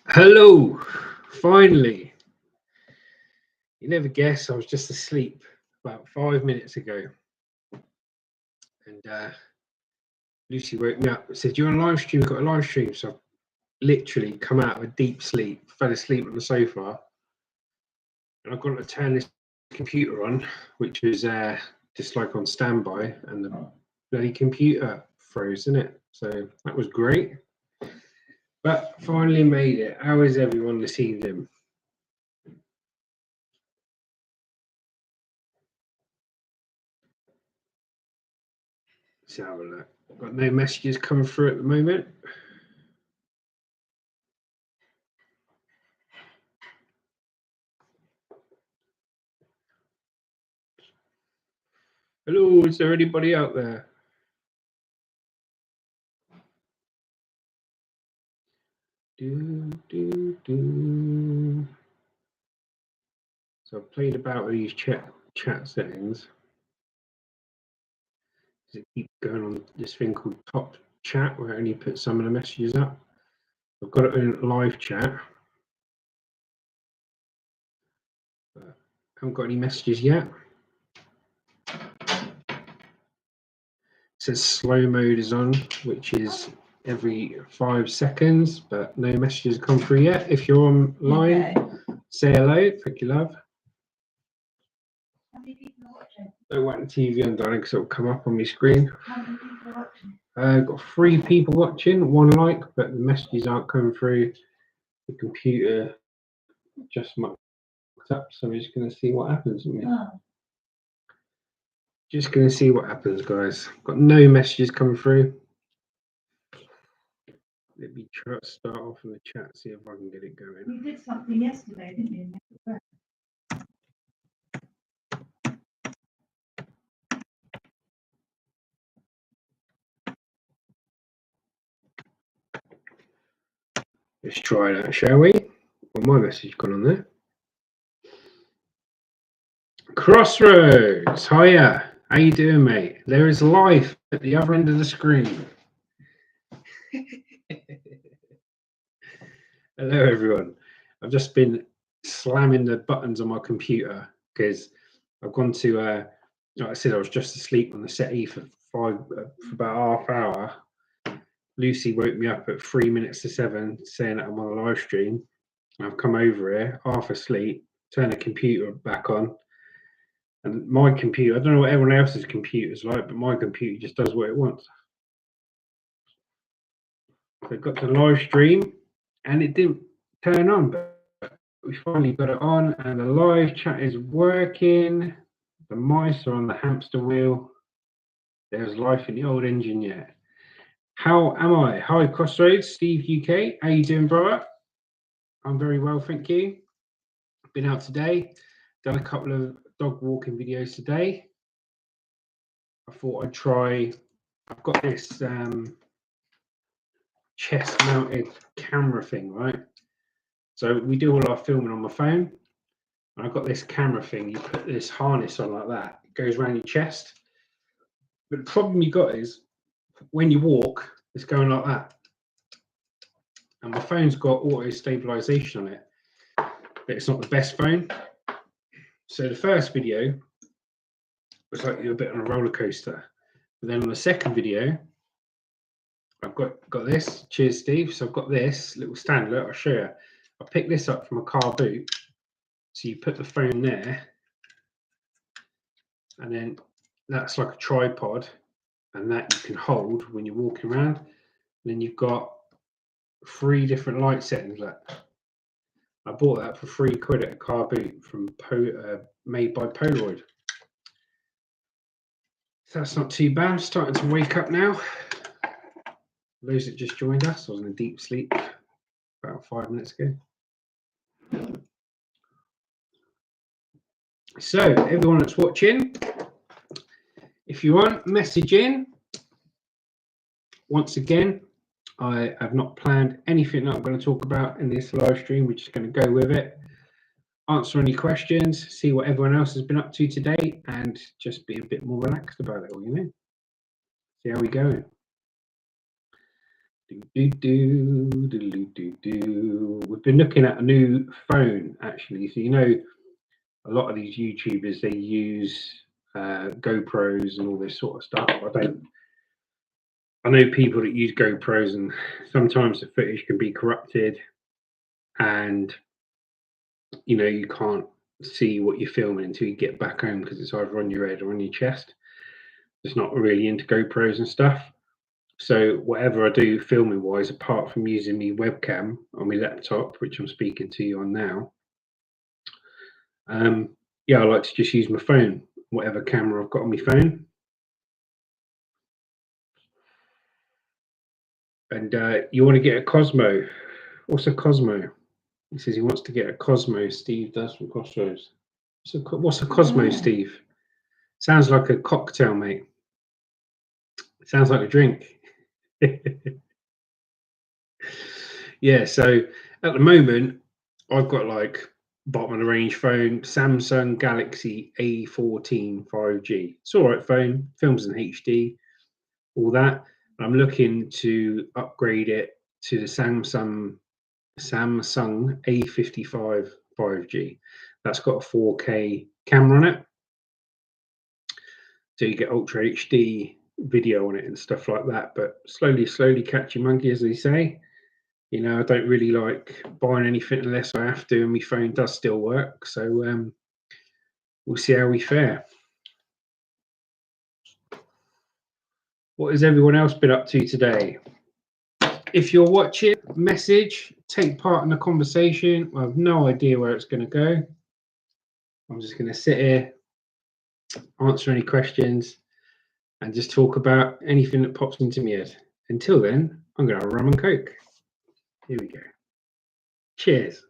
Hello, finally. You never guess, I was just asleep about 5 minutes ago. And Lucy woke me up and said, "You're on a live stream, you've got a live stream." So I've literally come out of a deep sleep, fell asleep on the sofa. And I've got to turn this computer on, which was just like on standby. And the bloody computer froze, isn't it? So that was great. But finally made it. How is everyone this evening? Let's have a look. Got no messages coming through at the moment. Hello, is there anybody out there? So I've played about with these chat settings. Does it keep going on this thing called top chat where I only put some of the messages up? I've got it in live chat. But I haven't got any messages yet. It says slow mode is on, which is every 5 seconds, but no messages come through yet. If you're online, say hello. Thank you, love. How many people are watching? Don't whack the TV on, darling, because it'll come up on my screen. How many people are watching? I've got 3 people watching, 1 like, but the messages aren't coming through. The computer just mucked up, so we're just going to see what happens. Just going to see what happens, guys. Got no messages coming through. Let me try to start off in the chat, see if I can get it going. You did something yesterday, didn't you? Let's try that, shall we? Well, my message gone on there. Crossroads, hiya. How you doing, mate? There is life at the other end of the screen. Hello, everyone. I've just been slamming the buttons on my computer because I've gone to, like I said, I was just asleep on the settee for about half hour. Lucy woke me up at 3 minutes to 7 saying that I'm on a live stream. I've come over here, half asleep, turned the computer back on. And my computer, I don't know what everyone else's computer's like, but my computer just does what it wants. So I got to live stream and it didn't turn on, but we finally got it on and the live chat is working. The mice are on the hamster wheel. There's life in the old engine yet. How am I? Hi, Crossroads, Steve UK. How you doing, brother? I'm very well, thank you. Been out today, done a couple of dog walking videos today. I thought I'd try, I've got this chest mounted camera thing, right? So we do all our filming on my phone. And I've got this camera thing, you put this harness on like that, it goes around your chest. But the problem you got is when you walk, it's going like that. And my phone's got auto stabilization on it, but it's not the best phone. So the first video was like you're a bit on a roller coaster. But then on the second video, I've got this. Cheers, Steve. So I've got this little stand. Look, I'll show you. I picked this up from a car boot. So you put the phone there, and then that's like a tripod, and that you can hold when you're walking around. And then you've got 3 different light settings. Like I bought that for £3 at a car boot from made by Polaroid. So that's not too bad. I'm starting to wake up now. Those that just joined us, I was in a deep sleep about 5 minutes ago. So everyone that's watching, if you want, message in. Once again, I have not planned anything that I'm going to talk about in this live stream. We're just going to go with it, answer any questions, see what everyone else has been up to today, and just be a bit more relaxed about it all, you know. See how we go. We've been looking at a new phone actually. So you know, a lot of these YouTubers they use GoPros and all this sort of stuff. I know people that use GoPros, and sometimes the footage can be corrupted, and you know you can't see what you're filming until you get back home because it's either on your head or on your chest. It's not really into GoPros and stuff. So whatever I do filming wise, apart from using my webcam on my laptop, which I'm speaking to you on now, yeah, I like to just use my phone, whatever camera I've got on my phone. And you want to get a Cosmo? What's a Cosmo? He says he wants to get a Cosmo. Steve does from Crossroads. So what's a Cosmo, Steve? Sounds like a cocktail, mate. Sounds like a drink. Yeah, so at the moment, I've got like bottom of the range phone, Samsung Galaxy A14 5G. It's all right phone, films in HD, all that. I'm looking to upgrade it to the Samsung A55 5G. That's got a 4K camera on it, so you get Ultra HD video on it and stuff like that. But slowly catch your monkey, as they say. You know, I don't really like buying anything unless I have to, and my phone does still work. So we'll see how we fare. What has everyone else been up to today? If you're watching, message, take part in the conversation. I have no idea where it's going to go. I'm just going to sit here, answer any questions, and just talk about anything that pops into my head. Until then, I'm going to have a rum and coke. Here we go. Cheers.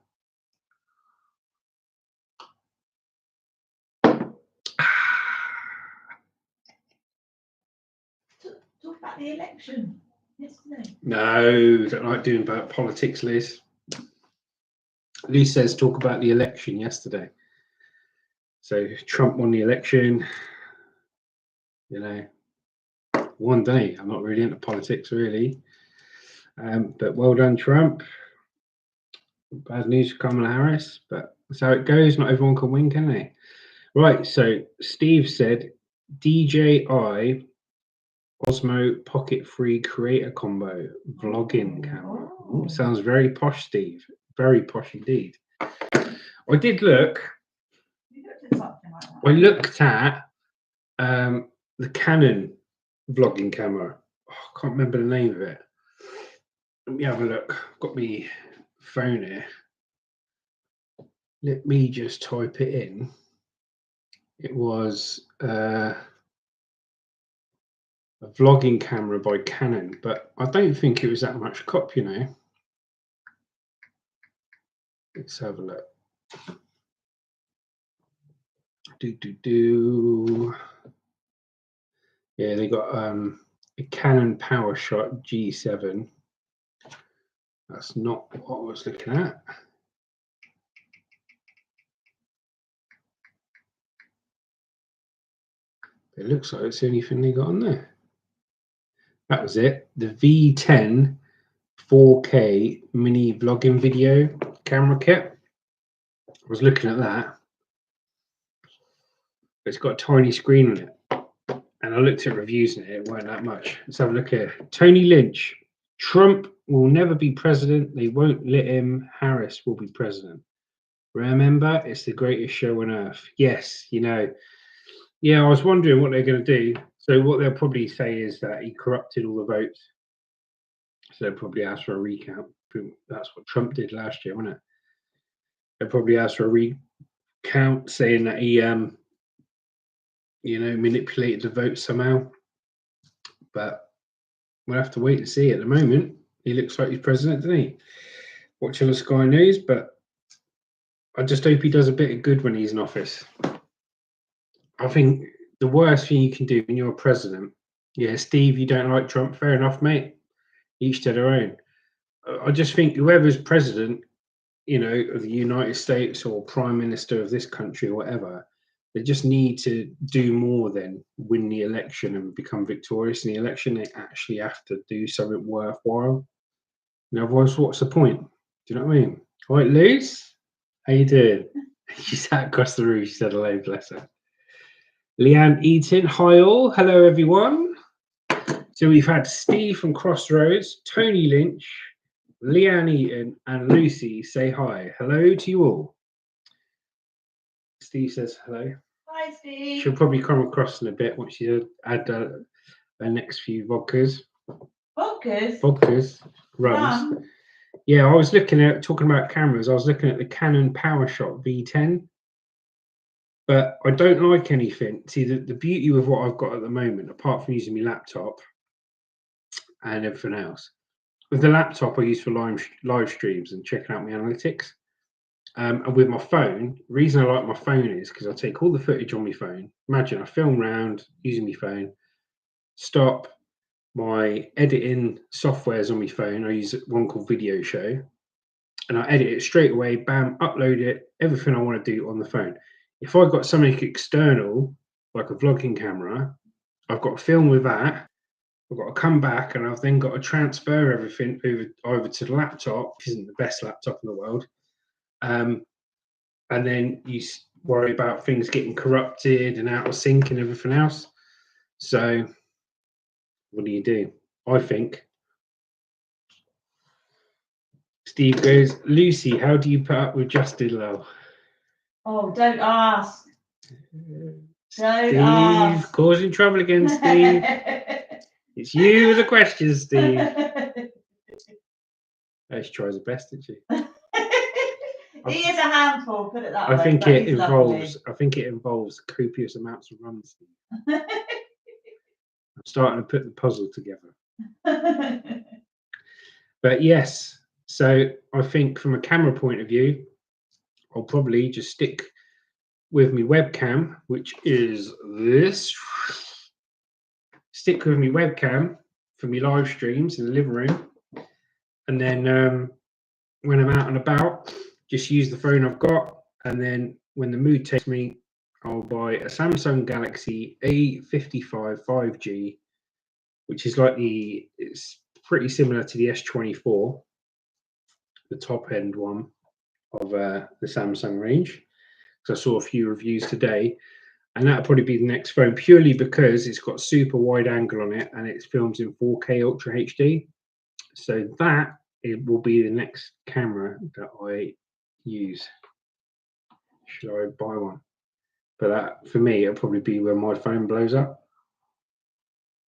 Talk about the election yesterday. No, don't like doing about politics, Liz. Liz says talk about the election yesterday. So Trump won the election. You know, one day. I'm not really into politics, really. But well done, Trump. Bad news for Kamala Harris, but that's how it goes. Not everyone can win, can they? Right, so Steve said DJI Osmo Pocket Free Creator Combo vlogging camera. Ooh, sounds very posh, Steve. Very posh indeed. I did look. You looked at something like that. I looked at the Canon vlogging camera. Oh, I can't remember the name of it. Let me have a look. I've got my phone here. Let me just type it in. It was a vlogging camera by Canon, but I don't think it was that much cop, you know. Let's have a look. Yeah, they got a Canon PowerShot G7. That's not what I was looking at. It looks like it's the only thing they got on there. That was it. The V10 4K mini vlogging video camera kit. I was looking at that. It's got a tiny screen on it. And I looked at reviews on it, it weren't that much. Let's have a look here. Tony Lynch. Trump will never be president. They won't let him. Harris will be president. Remember, it's the greatest show on earth. Yes, you know. Yeah, I was wondering what they're going to do. So what they'll probably say is that he corrupted all the votes. So they'll probably ask for a recount. That's what Trump did last year, wasn't it? They'll probably ask for a recount, saying that he, you know, manipulated the vote somehow. But we'll have to wait and see. At the moment, he looks like he's president, doesn't he? Watching the Sky News, but I just hope he does a bit of good when he's in office. I think the worst thing you can do when you're a president, yeah, Steve, you don't like Trump, fair enough, mate. Each to their own. I just think whoever's president, you know, of the United States or prime minister of this country or whatever, they just need to do more than win the election and become victorious in the election. They actually have to do something worthwhile. Otherwise, what's the point? Do you know what I mean? All right, Luz, how you doing? She sat across the room. She said hello, bless her. Leanne Eaton, hi all. Hello, everyone. So we've had Steve from Crossroads, Tony Lynch, Leanne Eaton, and Lucy say hi. Hello to you all. Steve says hello. Hi, Steve. She'll probably come across in a bit once she had her next few vodkas. Vodkas? Rums. Yeah, I was talking about cameras, I was looking at the Canon PowerShot V10, but I don't like anything. See, the beauty with what I've got at the moment, apart from using my laptop and everything else, with the laptop I use for live streams and checking out my analytics. And with my phone, the reason I like my phone is because I take all the footage on my phone. Imagine I film round using my phone, stop, my editing software's on my phone. I use one called Video Show, and I edit it straight away, bam, upload it, everything I want to do on the phone. If I've got something external, like a vlogging camera, I've got to film with that. I've got to come back, and I've then got to transfer everything over to the laptop, which isn't the best laptop in the world. And then you worry about things getting corrupted and out of sync and everything else. So what do? I think Steve goes, Lucy, how do you put up with Justin Lowe? Oh, don't ask. Steve, causing trouble again, Steve. It's you with the questions, Steve. She tries her best, didn't she? He is a handful, put it that way. I think it involves copious amounts of rum, Steve. I'm starting to put the puzzle together. But yes, so I think from a camera point of view, I'll probably just stick with my webcam, which is this. Stick with my webcam for my live streams in the living room. And then when I'm out and about, just use the phone I've got. And then when the mood takes me, I'll buy a Samsung Galaxy A55 5G, which is it's pretty similar to the S24, the top end one of the Samsung range. Because I saw a few reviews today, and that'll probably be the next phone, purely because it's got super wide angle on it and it films in 4K Ultra HD. So it will be the next camera that I use. Should I buy one? But that, for me, it'll probably be when my phone blows up.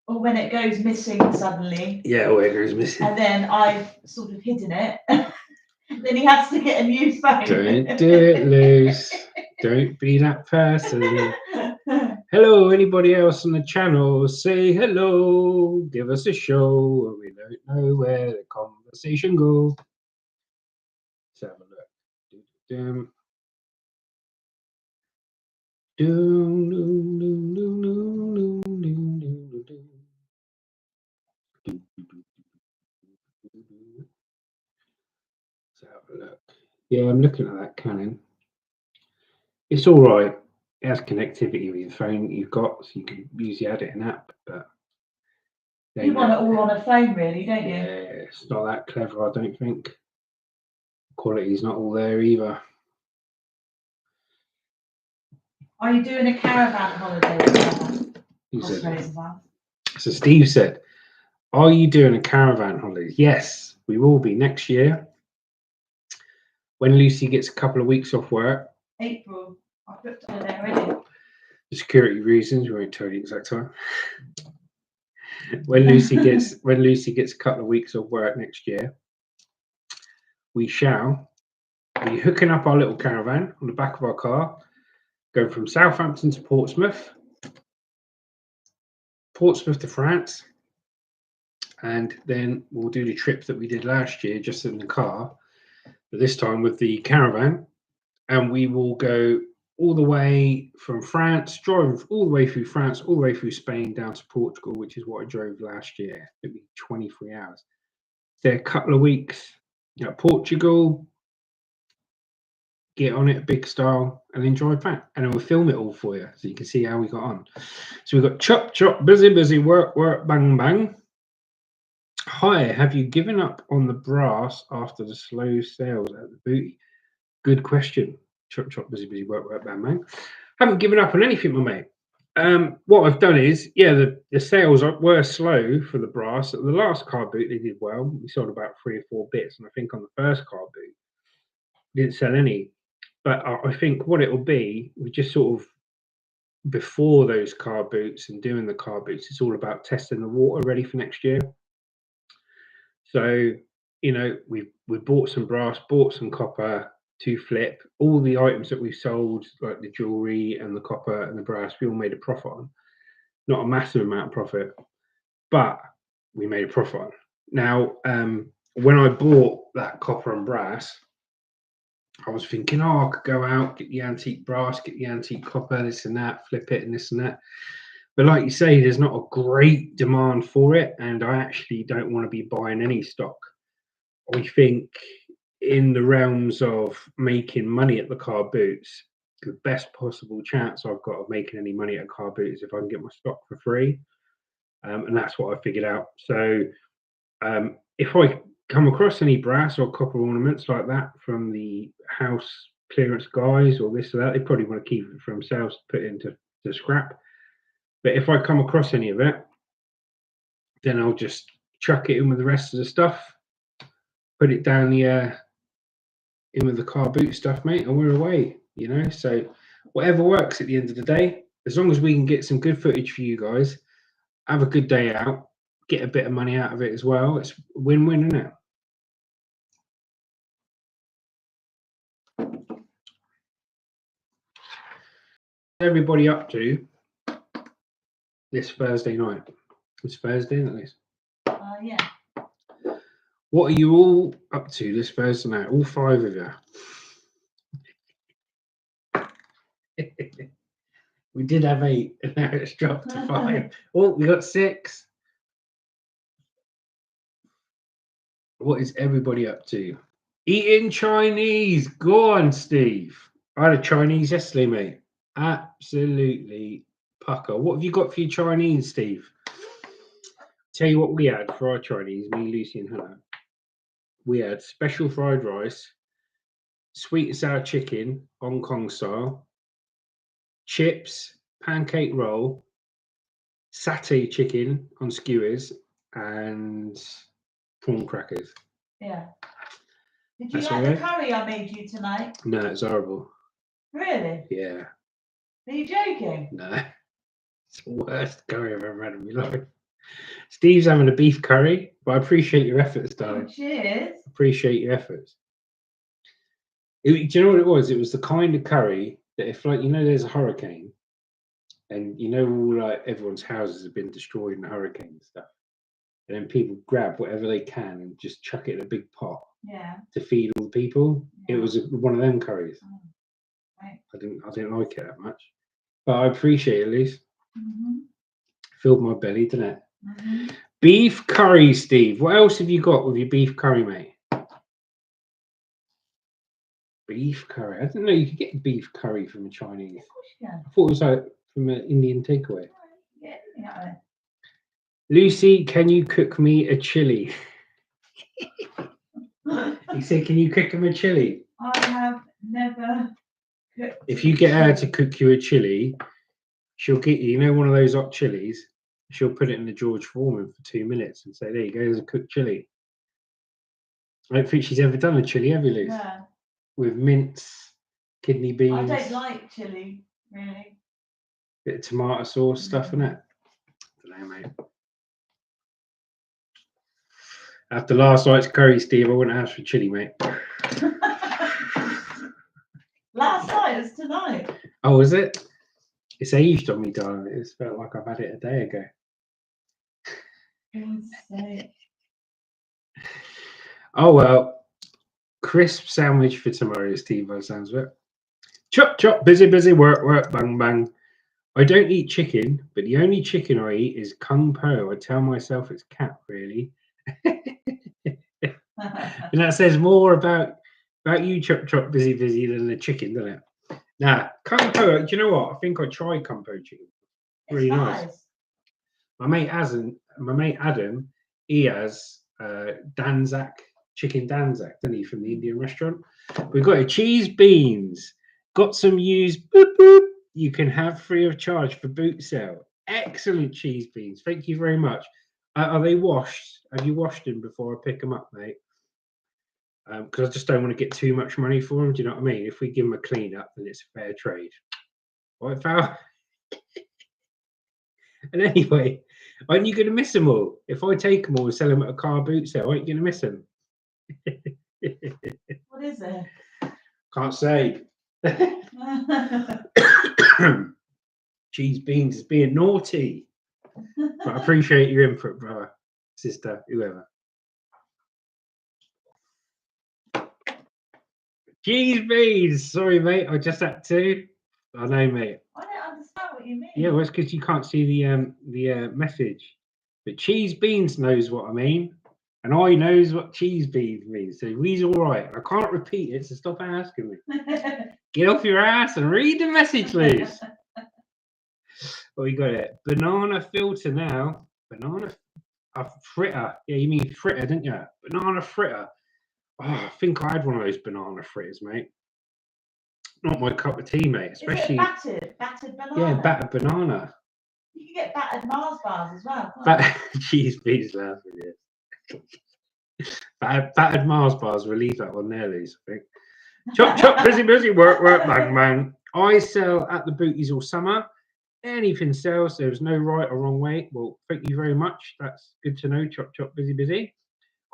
Or when it goes missing suddenly. Yeah, when it goes missing. And then I've sort of hidden it. Then he has to get a new phone. Don't do it, Luz. Don't be that person. Hello, anybody else on the channel? Say hello. Give us a show. We don't know where the conversation goes. Let's have a look. Let's have a look. Yeah, I'm looking at that Canon. It's all right. It has connectivity with the phone you've got, so you can use the editing app. But you want it all on a phone, really, don't you? Yeah, it's not that clever, I don't think. Quality's not all there either. Are you doing a caravan holiday? So Steve said, are you doing a caravan holiday? Yes, we will be next year. When Lucy gets a couple of weeks off work. April. I booked it there already. For security reasons, we won't tell you the exact time. When Lucy gets a couple of weeks off work next year, we shall be hooking up our little caravan on the back of our car, going from Southampton to Portsmouth to France, and then we'll do the trip that we did last year just in the car, but this time with the caravan, and we will go all the way from France, drive all the way through France, all the way through Spain down to Portugal, which is what I drove last year. It took me 23 hours. Stay a couple of weeks at Portugal, get on it big style, and then drive back. And then we'll film it all for you so you can see how we got on. So we've got chop, chop, busy, busy, work, work, bang, bang. Hi, have you given up on the brass after the slow sales at the booty? Good question. Chop chop, busy busy, work work, bang bang. Haven't given up on anything, my mate. What I've done is, yeah, the sales were slow for the brass. At the last car boot, they did well. We sold about 3 or 4 bits, and I think on the first car boot, didn't sell any. But I think what it'll be, we just sort of before those car boots and doing the car boots, it's all about testing the water ready for next year. So, we bought some brass, bought some copper to flip. All the items that we sold, like the jewelry and the copper and the brass, we all made a profit on. Not a massive amount of profit, but we made a profit on. Now, when I bought that copper and brass, I was thinking, I could go out, get the antique brass, get the antique copper, this and that, flip it and this and that. But like you say, there's not a great demand for it, and I actually don't want to be buying any stock. I think in the realms of making money at the car boots, the best possible chance I've got of making any money at car boots is if I can get my stock for free. And that's what I figured out. So if I come across any brass or copper ornaments like that from the house clearance guys or this or that, they probably want to keep it for themselves to put into the scrap. But if I come across any of it, then I'll just chuck it in with the rest of the stuff, put it down the in with the car boot stuff, mate, and we're away. So whatever works at the end of the day, as long as we can get some good footage for you guys, have a good day out, get a bit of money out of it as well. It's win-win, isn't it? Everybody up to this Thursday night? It's Thursday, isn't it? Yeah. What are you all up to this Thursday night? All 5 of you. We did have 8, and now it's dropped to 5. Oh, we got 6. What is everybody up to? Eating Chinese. Go on, Steve. I had a Chinese yesterday, mate. Absolutely pucker. What have you got for your Chinese, Steve? Tell you what we had for our Chinese, me, Lucy, and Hannah. We had special fried rice, sweet and sour chicken, Hong Kong style, chips, pancake roll, satay chicken on skewers, and prawn crackers. Yeah. Did you like the curry I made you tonight? No, it's horrible. Really? Yeah. Are you joking? No. It's the worst curry I've ever had in my life. Steve's having a beef curry, but I appreciate your efforts, darling. Oh, cheers. Appreciate your efforts. Do you know what it was? It was the kind of curry that if, like, there's a hurricane, and all everyone's houses have been destroyed in the hurricane and stuff, and then people grab whatever they can and just chuck it in a big pot. Yeah. To feed all the people. Yeah. It was one of them curries. Oh, right. I didn't like it that much, but I appreciate it at least. Mm-hmm. Filled my belly, didn't it? Mm-hmm. Beef curry, Steve. What else have you got with your beef curry, mate? Beef curry. I didn't know you could get beef curry from a Chinese. Of course you can. I thought it was like from an Indian takeaway. Yeah. Lucy, can you cook me a chili? He said, can you cook him a chili? I have never cooked. If you get her to cook you a chili, she'll get you, one of those hot chilies. She'll put it in the George Foreman for 2 minutes and say, there you go, there's a cooked chili. I don't think she's ever done a chili, have you, Luce? Yeah. With mince, kidney beans. I don't like chili, really. Bit of tomato sauce stuff in it. I don't know, mate. After last night's curry, Steve, I wouldn't ask for chili, mate. Last night is tonight. Oh, is it? It's aged on me, darling. It's felt like I've had it a day ago. Oh, well. Crisp sandwich for tomorrow, Steve, by the sounds of it. Chop, chop, busy, busy, work, work, bang, bang. I don't eat chicken, but the only chicken I eat is Kung Po. I tell myself it's cat, really. And that says more about you, chop, chop, busy, busy, than the chicken, doesn't it? Nah, Kung Po, do you know what? I think I tried Kung Po chicken. Really nice. My mate Adam he has Danzak, chicken Danzak, doesn't he, from the Indian restaurant? We've got a cheese beans. Got some used boop, boop. You can have free of charge for boot sale. Excellent cheese beans. Thank you very much. Are they washed? Have you washed them before I pick them up, mate? Because I just don't want to get too much money for them. Do you know what I mean? If we give them a clean up, then it's a fair trade. Right, pal? And anyway, aren't you going to miss them all? If I take them all and sell them at a car boot sale, aren't you going to miss them? What is it? Can't say. Cheese beans is being naughty. But I appreciate your input, brother, sister, whoever. Cheese beans. Sorry, mate. I just had to. I know, mate. I don't understand what you mean. Yeah, well, it's because you can't see the message. But cheese beans knows what I mean, and I knows what cheese beans means. So we's all right. I can't repeat it, so stop asking me. Get off your ass and read the message, please. Well, you got it. Banana filter now. Banana fritter. Yeah, you mean fritter, didn't you? Banana fritter. Oh, I think I had one of those banana fritters, mate. Not my cup of tea, mate. Especially battered banana. Yeah, battered banana. You can get battered Mars bars as well. Cheese beans laughing. Yeah. Battered Mars bars. We'll leave that one there, Lise. I think. Chop, chop, busy, busy, work, work, bang, bang. I sell at the booties all summer. Anything sells. There's no right or wrong way. Well, thank you very much. That's good to know. Chop, chop, busy, busy.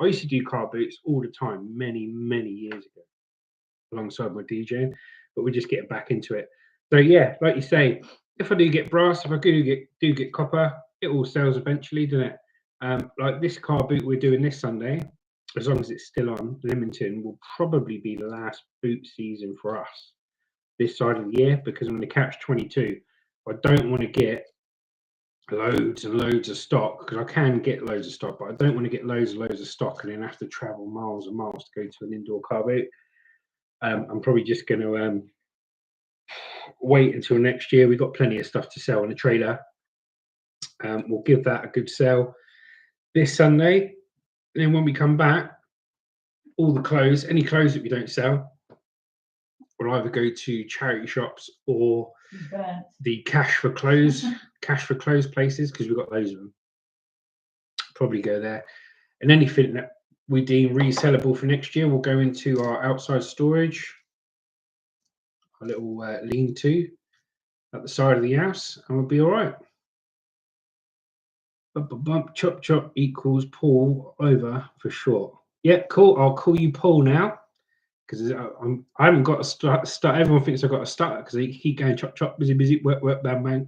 I used to do car boots all the time, many, many years ago, alongside my DJing, but we're just getting back into it. So yeah, like you say, if I do get brass, if I do get copper, it all sells eventually, doesn't it? Like this car boot we're doing this Sunday, as long as it's still on, Lymington will probably be the last boot season for us this side of the year, because I'm going to catch 22. I don't want to get loads and loads of stock, because I can get loads of stock, but I don't want to get loads and loads of stock and then have to travel miles and miles to go to an indoor car boot. I'm probably just going to wait until next year. We've got plenty of stuff to sell on the trailer. We'll give that a good sell this Sunday. And then when we come back, all the clothes, any clothes that we don't sell, will either go to charity shops or the cash for clothes places, because we've got loads of them. Probably go there. And anything that we deem resellable for next year will go into our outside storage, a little lean-to at the side of the house, and we'll be all right. Bump, chop, chop equals Paul over for short. Yeah, cool. I'll call you Paul now, because I haven't got a start. Everyone thinks I've got a start because they keep going chop, chop, busy, busy, work, work, bang, bang.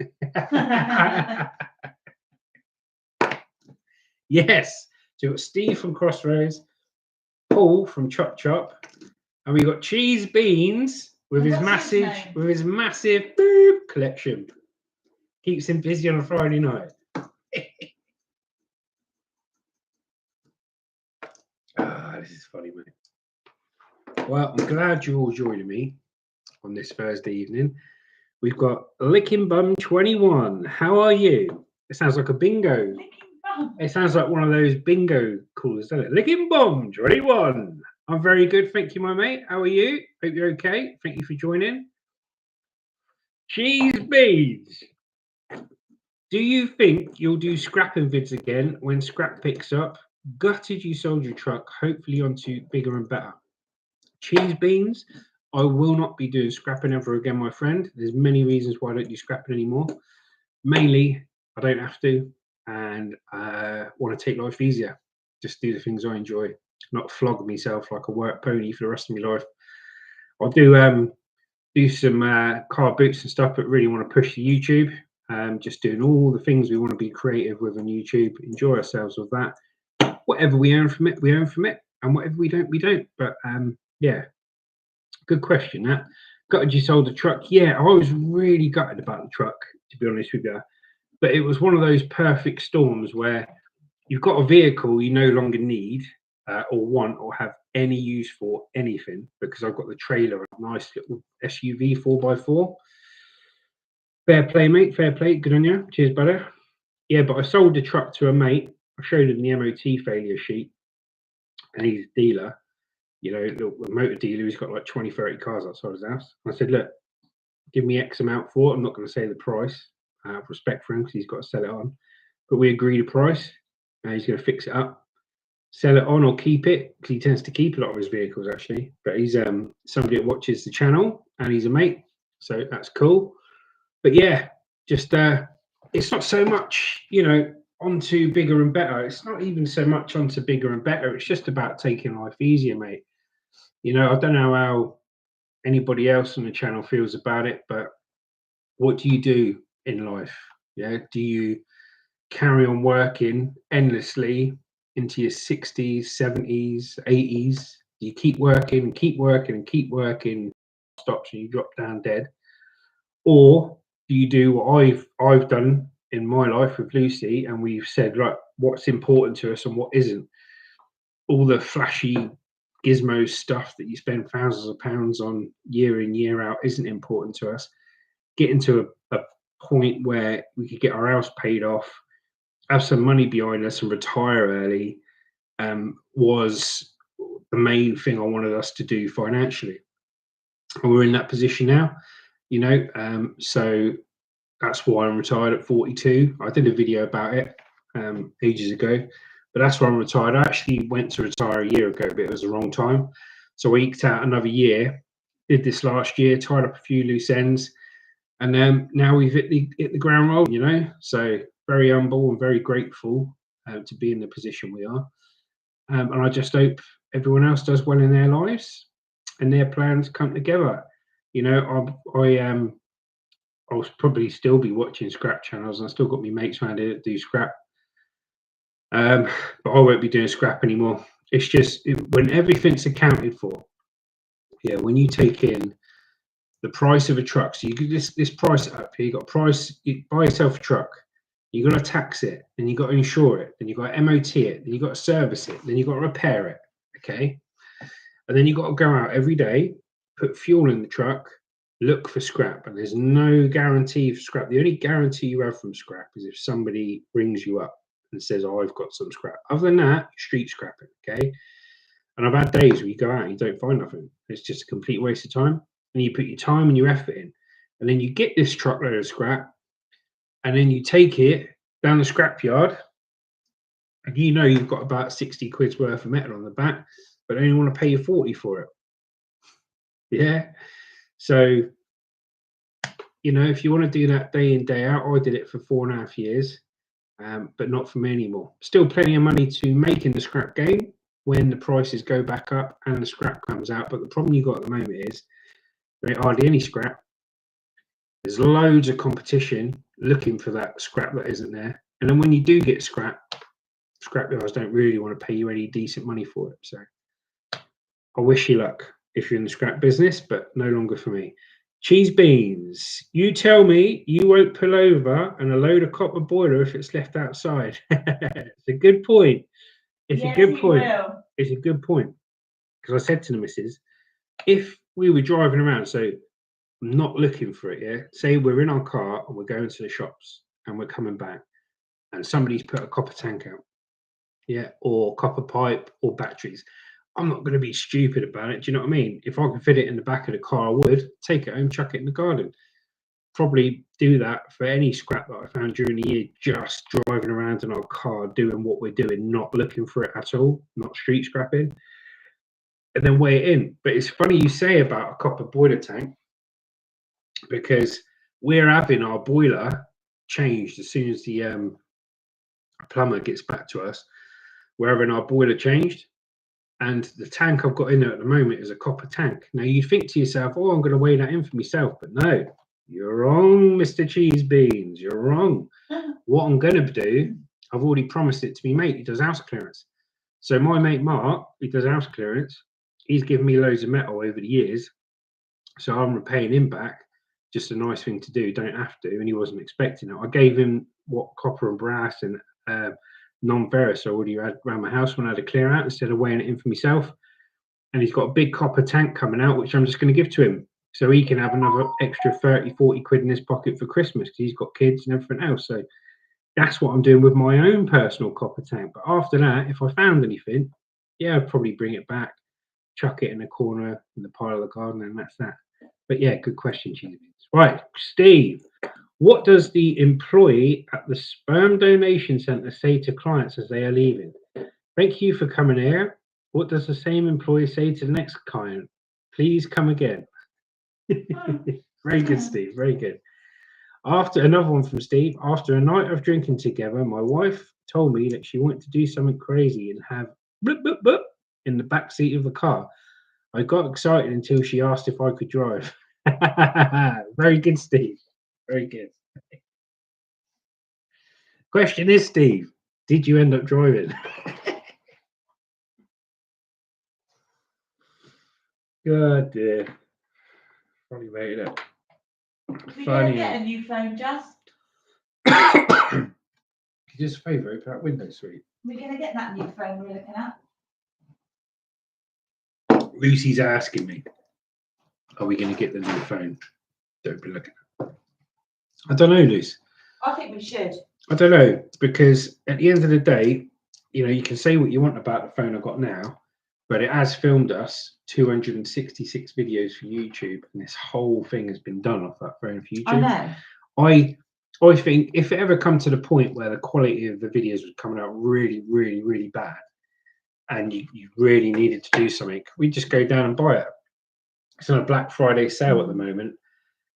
Yes. So we've got Steve from Crossroads, Paul from Chop Chop, and we've got Cheese Beans with his massive boop collection. Keeps him busy on a Friday night. This is funny, mate. Well, I'm glad you're all joining me on this Thursday evening. We've got Licking Bum 21. How are you? It sounds like a bingo. It sounds like one of those bingo calls, doesn't it? Licking Bum 21. I'm very good, thank you, my mate. How are you? Hope you're okay. Thank you for joining. Cheese Beans. Do you think you'll do scrapping vids again when scrap picks up? Gutted you sold your truck, hopefully onto bigger and better. Cheese Beans, I will not be doing scrapping ever again, my friend. There's many reasons why I don't do scrapping anymore. Mainly, I don't have to, and I want to take life easier. Just do the things I enjoy, not flog myself like a work pony for the rest of my life. I'll do some car boots and stuff, but really want to push the YouTube. Just doing all the things we want to be creative with on YouTube, enjoy ourselves with that. Whatever we earn from it, we earn from it, and whatever we don't, we don't. But yeah, good question. That gutted you sold the truck. Yeah, I was really gutted about the truck, to be honest with you. But it was one of those perfect storms where you've got a vehicle you no longer need or want or have any use for anything, because I've got the trailer, a nice little SUV 4x4. Fair play, mate. Fair play. Good on you. Cheers, brother. Yeah, but I sold the truck to a mate I showed him the MOT failure sheet, and he's a dealer, you know, a motor dealer who's got like 20, 30 cars outside his house. I said, look, give me X amount for it. I'm not going to say the price out of respect for him because he's got to sell it on. But we agreed a price, and he's going to fix it up, sell it on or keep it, because he tends to keep a lot of his vehicles actually. But he's somebody that watches the channel, and he's a mate, so that's cool. But yeah, just it's not so much, you know, onto bigger and better. It's not even so much onto bigger and better. It's just about taking life easier, mate. You know, I don't know how anybody else on the channel feels about it, but what do you do in life? Yeah, do you carry on working endlessly into your 60s, 70s, 80s? Do you keep working and keep working and keep working, stops and you drop down dead? Or do you do what I've done in my life with Lucy, and we've said, right, what's important to us and what isn't? All the flashy gizmo stuff that you spend thousands of pounds on year in, year out isn't important to us. Getting to a point where we could get our house paid off, have some money behind us and retire early was the main thing I wanted us to do financially. And we're in that position now, you know, so that's why I'm retired at 42. I did a video about it ages ago, but that's why I'm retired. I actually went to retire a year ago, but it was the wrong time. So I eked out another year, did this last year, tied up a few loose ends, and now we've hit the ground rolling, you know. So very humble and very grateful to be in the position we are. And I just hope everyone else does well in their lives and their plans come together. You know, I'll probably still be watching scrap channels, and I still got my mates around here that do scrap. But I won't be doing scrap anymore. It's just when everything's accounted for. Yeah, when you take in the price of a truck, so you get this price up here. You got price. You buy yourself a truck. You got to tax it, then you got to insure it, then you got to MOT it, then you got to service it, then you got to repair it. Okay, and then you got to go out every day, put fuel in the truck, look for scrap, and there's no guarantee for scrap. The only guarantee you have from scrap is if somebody rings you up and says, "Oh, I've got some scrap." Other than that, street scrapping. Okay, and I've had days where you go out and you don't find nothing. It's just a complete waste of time. And you put your time and your effort in, and then you get this truckload of scrap, and then you take it down the scrapyard, and you know you've got about 60 quid's worth of metal on the back, but they only want to pay you 40 for it. Yeah. So, you know, if you want to do that day in, day out, I did it for 4.5 years, but not for me anymore. Still plenty of money to make in the scrap game when the prices go back up and the scrap comes out. But the problem you've got at the moment is there ain't hardly any scrap. There's loads of competition looking for that scrap that isn't there. And then when you do get scrap yards don't really want to pay you any decent money for it. So I wish you luck if you're in the scrap business, but no longer for me. Cheese beans, you tell me you won't pull over and a load of copper boiler if it's left outside. It's a good point. It's a good point. It's a good point. Because I said to the missus, if we were driving around, so I'm not looking for it, yeah, say we're in our car and we're going to the shops and we're coming back and somebody's put a copper tank out, yeah, or copper pipe or batteries, I'm not going to be stupid about it. Do you know what I mean? If I could fit it in the back of the car, I would take it home, chuck it in the garden. Probably do that for any scrap that I found during the year, just driving around in our car, doing what we're doing, not looking for it at all, not street scrapping, and then weigh it in. But it's funny you say about a copper boiler tank, because we're having our boiler changed as soon as the plumber gets back to us. We're having our boiler changed, and the tank I've got in there at the moment is a copper tank. Now you think to yourself, oh, I'm going to weigh that in for myself, but no, you're wrong, Mr. Cheese Beans, you're wrong. What I'm going to do, I've already promised it to my mate who does house clearance. So my mate Mark, who does house clearance, he's given me loads of metal over the years, so I'm repaying him back. Just a nice thing to do, don't have to, and he wasn't expecting it. I gave him what copper and brass and non-ferrous I already had around my house when I had a clear out, instead of weighing it in for myself. And he's got a big copper tank coming out, which I'm just going to give to him, so he can have another extra 30, 40 quid in his pocket for Christmas, because he's got kids and everything else. So That's what I'm doing with my own personal copper tank. But after that, if I found anything, yeah, I'd probably bring it back, chuck it in a corner in the pile of the garden, and that's that. But yeah, good question, Cheesy Beans. Right, Steve, what does the employee at the sperm donation centre say to clients as they are leaving? Thank you for coming here. What does the same employee say to the next client? Please come again. Very good, Steve. Very good. After another one from Steve, after a night of drinking together, my wife told me that she wanted to do something crazy and have bloop, bloop, bloop in the back seat of the car. I got excited until she asked if I could drive. Very good, Steve. Very good. Question is, Steve, did you end up driving? God dear. Probably made it up. We're going to get a new phone, Just. Could you just favour open that window, sweet? We're going to get that new phone we're looking at. Lucy's asking me, are we going to get the new phone? Don't be looking. I don't know, Lucy. I think we should. I don't know, because at the end of the day, you know, you can say what you want about the phone I've got now, but it has filmed us 266 videos for YouTube, and this whole thing has been done off that phone for YouTube. I know. I think if it ever come to the point where the quality of the videos was coming out really, really, really bad, and you really needed to do something, we'd just go down and buy it. It's on a Black Friday sale at the moment.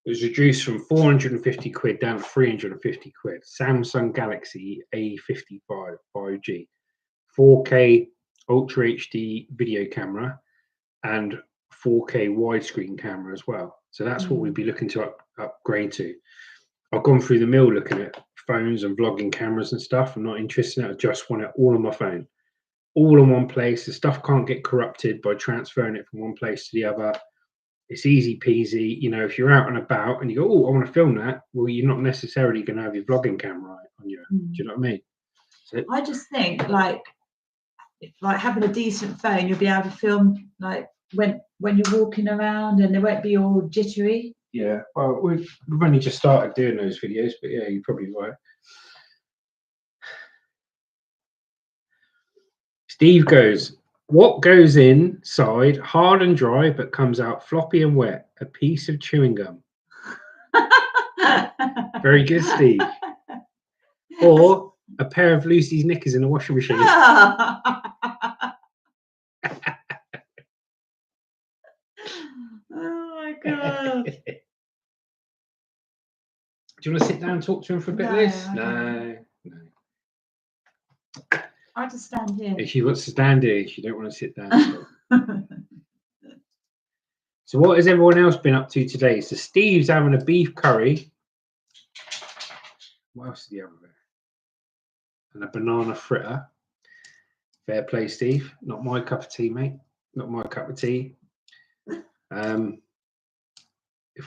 It was reduced from 450 quid down to 350 quid. Samsung Galaxy A55 5G, 4K Ultra HD video camera, and 4K widescreen camera as well. So that's what we'd be looking to upgrade to. I've gone through the mill looking at phones and vlogging cameras and stuff. I'm not interested in it. I just want it all on my phone, all in one place. The stuff can't get corrupted by transferring it from one place to the other. It's easy peasy. You know, if you're out and about and you go, oh, I want to film that, well, you're not necessarily going to have your vlogging camera on you. Do you know what I mean? So, I just think like having a decent phone, you'll be able to film like when you're walking around, and they won't be all jittery. yeah, well, we've only just started doing those videos, but yeah, you're probably right. Steve goes, what goes inside hard and dry but comes out floppy and wet? A piece of chewing gum. Very good, Steve. Or a pair of Lucy's knickers in a washing machine. Oh my god. Do you want to sit down and talk to him for a bit, No, Liz? I No. I'll just stand here. If she wants to stand here, she don't want to sit down. So what has everyone else been up to today? So Steve's having a beef curry. What else did he have with it? And a banana fritter. Fair play, Steve. Not my cup of tea, mate. Not my cup of tea. If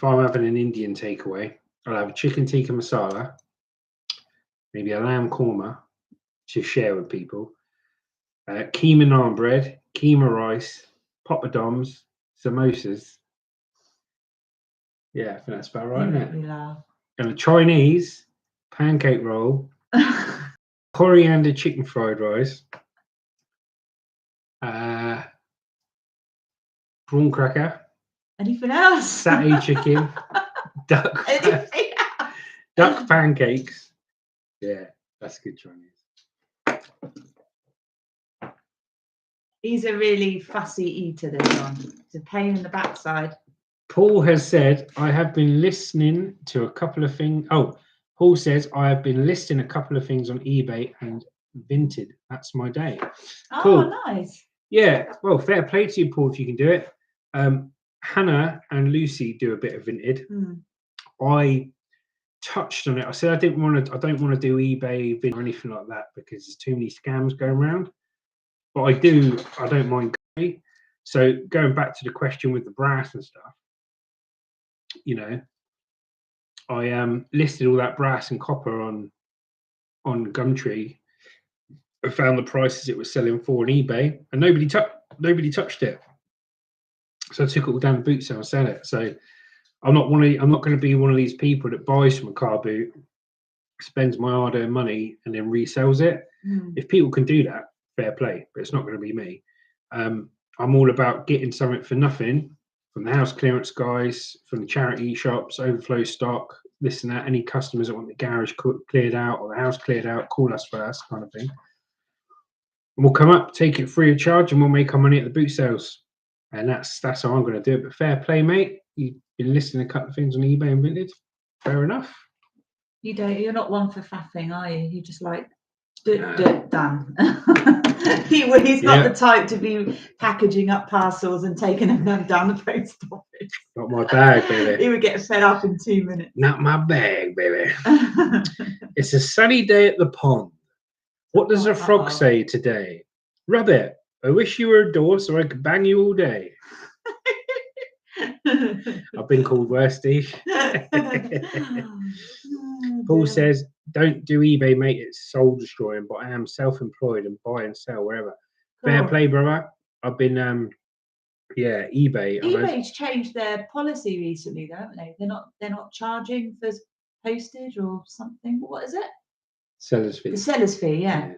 I'm having an Indian takeaway, I'll have a chicken tikka masala, maybe a lamb korma to share with people, keema naan bread, keema rice, poppadoms, samosas. Yeah, I think that's about right, isn't it? And a Chinese pancake roll, coriander chicken fried rice, prawn cracker, anything else? satay chicken, duck pancakes. Yeah, that's good Chinese. He's a really fussy eater, this one. It's a pain in the backside. Paul has said, I have been listening to a couple of things. Oh, Paul says, I have been listing a couple of things on eBay and Vinted. That's my day. Oh, Cool. nice. Yeah, well, fair play to you, Paul, if you can do it. Hannah and Lucy do a bit of Vinted. I touched on it. I said I don't want to do eBay or anything like that because there's too many scams going around. But I don't mind going. So going back to the question with the brass and stuff, you know, I listed all that brass and copper on Gumtree. I found the prices it was selling for on eBay, and nobody touched it. So I took it all down the boot sale and sell it. So I'm not going to be one of these people that buys from a car boot spends my hard-earned money and then resells it. If people can do that, fair play, but it's not going to be me. I'm all about getting something for nothing from the house clearance guys, from the charity shops, overflow stock, this and that. Any customers that want the garage cleared out or the house cleared out, call us first, kind of thing. And we'll come up, take it free of charge, and we'll make our money at the boot sales. And that's how I'm going to do it. But fair play, mate. You've been listing a couple of things on eBay and Vinted. Fair enough. You're not one for faffing, are you? You just like done. He's not the type to be packaging up parcels and taking them down the post office. Not my bag, baby. He would get fed up in 2 minutes. Not my bag, baby. It's a sunny day at the pond. What does a frog say today? Rub it. I wish you were a door so I could bang you all day. I've been called worse, Steve. Paul says, don't do eBay, mate. It's soul destroying, but I am self-employed and buy and sell wherever. Cool. Fair play, brother. I've been, eBay. eBay's changed their policy recently, though, haven't they? They're not charging for postage or something. What is it? Seller's fee. The seller's fee, yeah.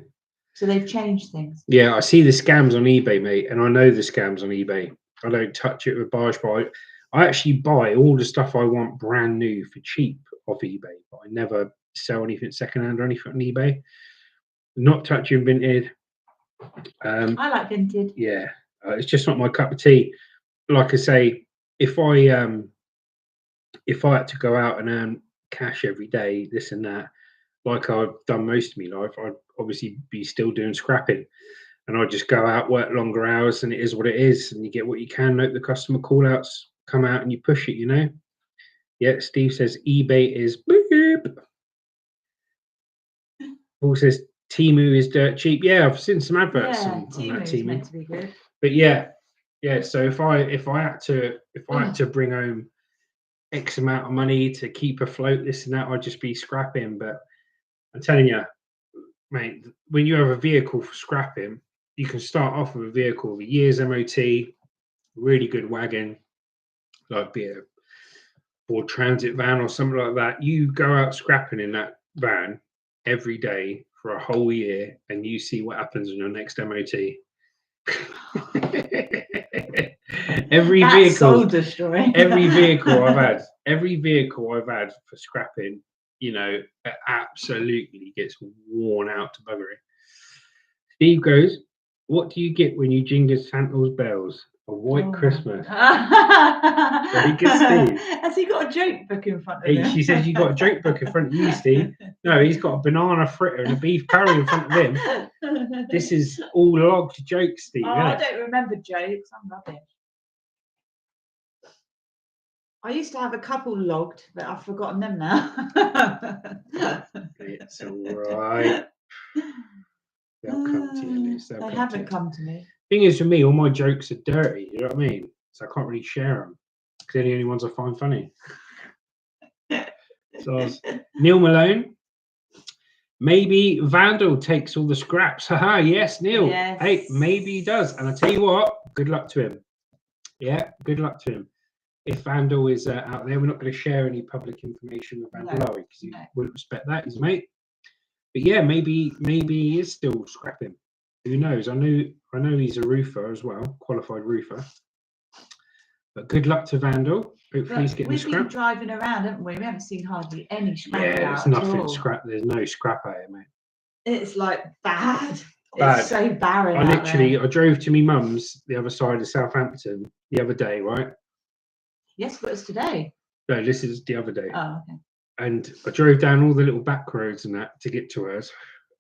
So they've changed things. Yeah, I see the scams on eBay, mate, and I know the scams on eBay. I don't touch it with barge, but I actually buy all the stuff I want brand new for cheap off eBay, but I never sell anything secondhand or anything on eBay. Not touching Vinted. I like Vinted. Yeah, it's just not my cup of tea. Like I say, if I had to go out and earn cash every day, this and that, like I've done most of my life, I'd obviously be still doing scrapping. And I just go out, work longer hours, and it is what it is. And you get what you can. Note the customer call outs come out and you push it, you know? Yeah, Steve says eBay is boop. Paul says Temu is dirt cheap. Yeah, I've seen some adverts on that Temu. Meant to be good. But yeah. So if I had to bring home X amount of money to keep afloat, this and that, I'd just be scrapping. But I'm telling you, mate, when you have a vehicle for scrapping, you can start off with a vehicle with a year's MOT, really good wagon, like be a Ford Transit van or something like that. You go out scrapping in that van every day for a whole year, and you see what happens in your next MOT. Every vehicle I've had for scrapping, you know, it absolutely gets worn out to buggery. Steve goes, what do you get when you jingle Santa's bells? A white Christmas. Very good, Steve. Has he got a joke book in front of him? She says you got a joke book in front of you, Steve. No, he's got a banana fritter and a beef curry in front of him. This is all logged jokes, Steve. I don't remember jokes. I'm rubbish. I used to have a couple logged, but I've forgotten them now. It's all right. They'll come to you, Liz. They haven't come to me. Thing is, for me, all my jokes are dirty. You know what I mean? So I can't really share them because they're the only ones I find funny. So Neil Malone. Maybe Vandal takes all the scraps. Haha, yes, Neil. Yes. Hey, maybe he does. And I tell you what, good luck to him. Yeah, good luck to him. If Vandal is out there, we're not going to share any public information with Vandal, are we? Because he wouldn't respect that, his mate. But yeah, maybe he is still scrapping. Who knows? I know he's a roofer as well, qualified roofer. But good luck to Vandal. Hopefully he's getting a scrap. We've been driving around, haven't we? We haven't seen hardly any scrap. Yeah, there's nothing scrap. There's no scrap out here, mate. It's like bad. It's so barren. I drove to my mum's the other side of Southampton the other day, right? Yes, but it's today. No, this is the other day. Oh, okay. And I drove down all the little back roads and that to get to hers.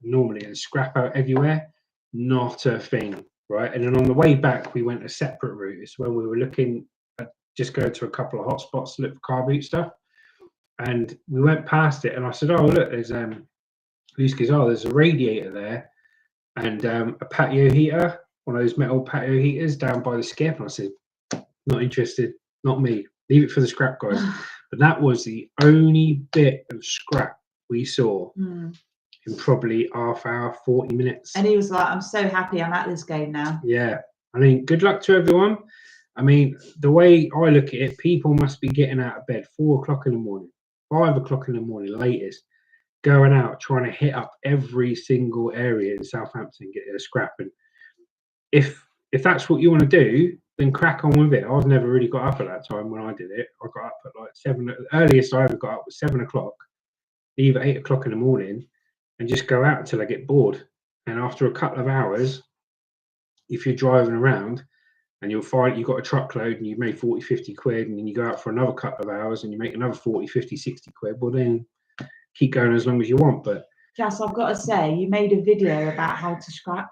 Normally there's scrap out everywhere. Not a thing, right? And then on the way back, we went a separate route. It's when we were looking at just go to a couple of hot spots to look for car boot stuff. And we went past it and I said, oh, look, there's there's a radiator there and a patio heater, one of those metal patio heaters down by the skip. And I said, not interested, not me. Leave it for the scrap guys. But that was the only bit of scrap we saw in probably half hour, 40 minutes. And he was like, I'm so happy I'm at this game now. Yeah. I mean, good luck to everyone. I mean, the way I look at it, people must be getting out of bed 4 o'clock in the morning, 5 o'clock in the morning, latest, going out trying to hit up every single area in Southampton, get a scrap. And if that's what you want to do, then crack on with it. I've never really got up at that time when I did it. I got up at like 7. The earliest I ever got up was 7 o'clock, leave at 8 o'clock in the morning, and just go out until I get bored. And after a couple of hours, if you're driving around and you'll find you've got a truckload and you've made 40, 50 quid, and then you go out for another couple of hours and you make another 40, 50, 60 quid, well then keep going as long as you want. But Jas, I've got to say, you made a video about how to scrap,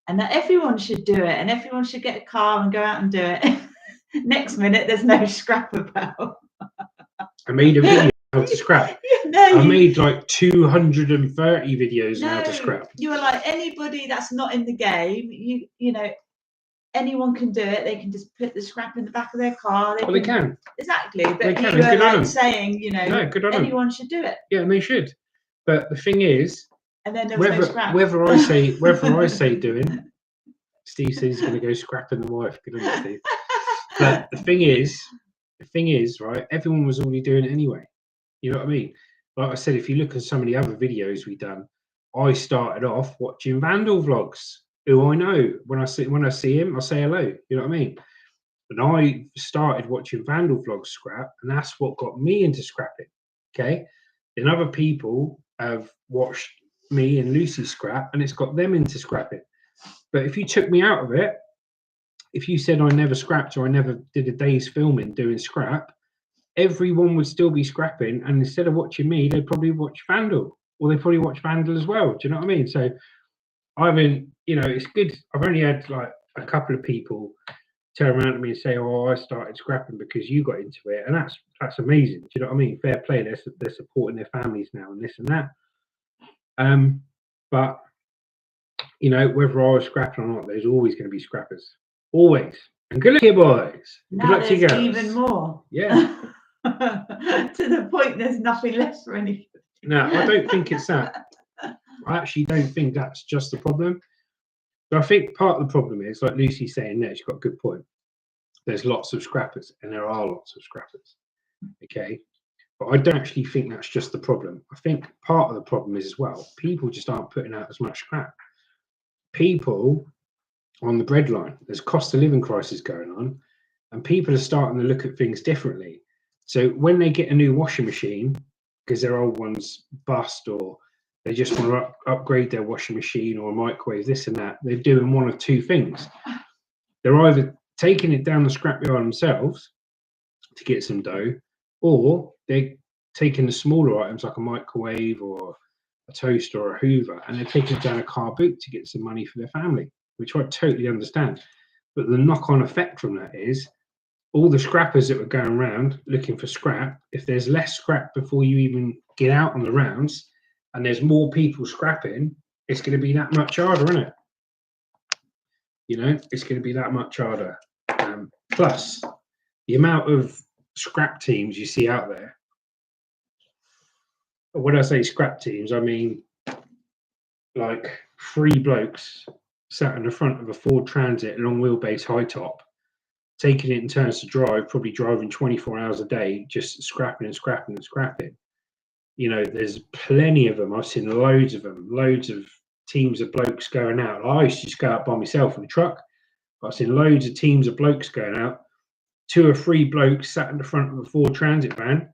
and that everyone should do it, and everyone should get a car and go out and do it. Next minute, there's no scrap about. I made a video how to scrap. I made like 230 videos on how to scrap. You were like, anybody that's not in the game, you know, anyone can do it. They can just put the scrap in the back of their car. They can. Exactly. But they can. You were like saying, you know, anyone should do it. Yeah, and they should. But the thing is, and then there was no scrap. whether I say doing, Steve says he's going to go scrapping the wife. Good on you, Steve. But the thing is, right? Everyone was already doing it anyway. You know what I mean? Like I said, if you look at some of the other videos we've done, I started off watching Vandal vlogs, who I know. When I see him, I say hello. You know what I mean? And I started watching Vandal vlogs scrap, and that's what got me into scrapping. Okay, and other people have watched me and Lucy scrap, and it's got them into scrapping. But if you took me out of it, if you said I never scrapped or I never did a day's filming doing scrap, everyone would still be scrapping, and instead of watching me, they'd probably watch Vandal, or they'd probably watch Vandal as well. Do you know what I mean? So I mean, you know, it's good. I've only had like a couple of people turn around to me and say, "Oh, I started scrapping because you got into it," and that's amazing. Do you know what I mean? Fair play. They're supporting their families now and this and that. But you know, whether I was scrapping or not, there's always going to be scrappers, always. And good luck, you boys. Now good luck to you girls. Even more. Yeah. To the point, there's nothing left for any. No, I don't think it's that. I actually don't think that's just the problem. But I think part of the problem is, like Lucy's saying there, she's got a good point. There's lots of scrappers, and there are lots of scrappers. Okay. But I don't actually think that's just the problem. I think part of the problem is as well, people just aren't putting out as much scrap. People on the breadline, there's cost of living crisis going on, and people are starting to look at things differently. So when they get a new washing machine, because their old ones bust, or they just want to upgrade their washing machine or a microwave, this and that, they're doing one of two things. They're either taking it down the scrapyard themselves to get some dough, or they're taking the smaller items like a microwave or a toaster or a Hoover, and they're taking it down a car boot to get some money for their family, which I totally understand. But the knock-on effect from that is all the scrappers that were going around looking for scrap, if there's less scrap before you even get out on the rounds and there's more people scrapping, it's going to be that much harder, isn't it? You know, it's going to be that much harder. Plus, the amount of scrap teams you see out there. When I say scrap teams, I mean like 3 blokes sat in the front of a Ford Transit long wheelbase high top, taking it in turns to drive, probably driving 24 hours a day, just scrapping and scrapping and scrapping. You know, there's plenty of them. I've seen loads of them, loads of teams of blokes going out. I used to just go out by myself in a truck, but I've seen loads of teams of blokes going out. 2 or 3 blokes sat in the front of a Ford Transit van,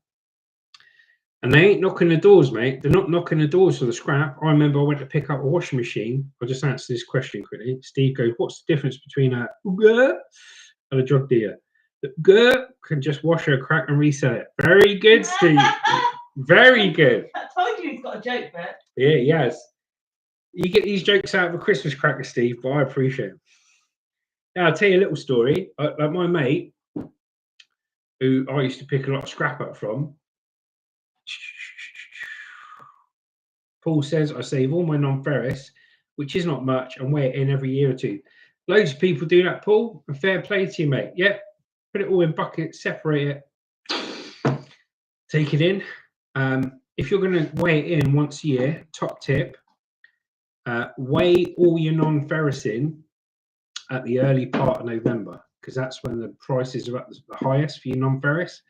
and they ain't knocking the doors, mate. They're not knocking the doors for the scrap. I remember I went to pick up a washing machine. I'll just answer this question quickly. Steve goes, "What's the difference between a Uber and a drug dealer?" The Uber can just wash her crack and resell it. Very good, Steve. Very good. I told you he's got a joke there. Yeah, he has. You get these jokes out of a Christmas cracker, Steve, but I appreciate it. Now, I'll tell you a little story. Like my mate, who I used to pick a lot of scrap up from, Paul says, "I save all my non-ferrous, which is not much, and weigh it in every year or 2. Loads of people do that, Paul, and fair play to you, mate. Yep, put it all in buckets, separate it, take it in. If you're going to weigh it in once a year, top tip, weigh all your non-ferrous in at the early part of November, because that's when the prices are at the highest for your non-ferrous.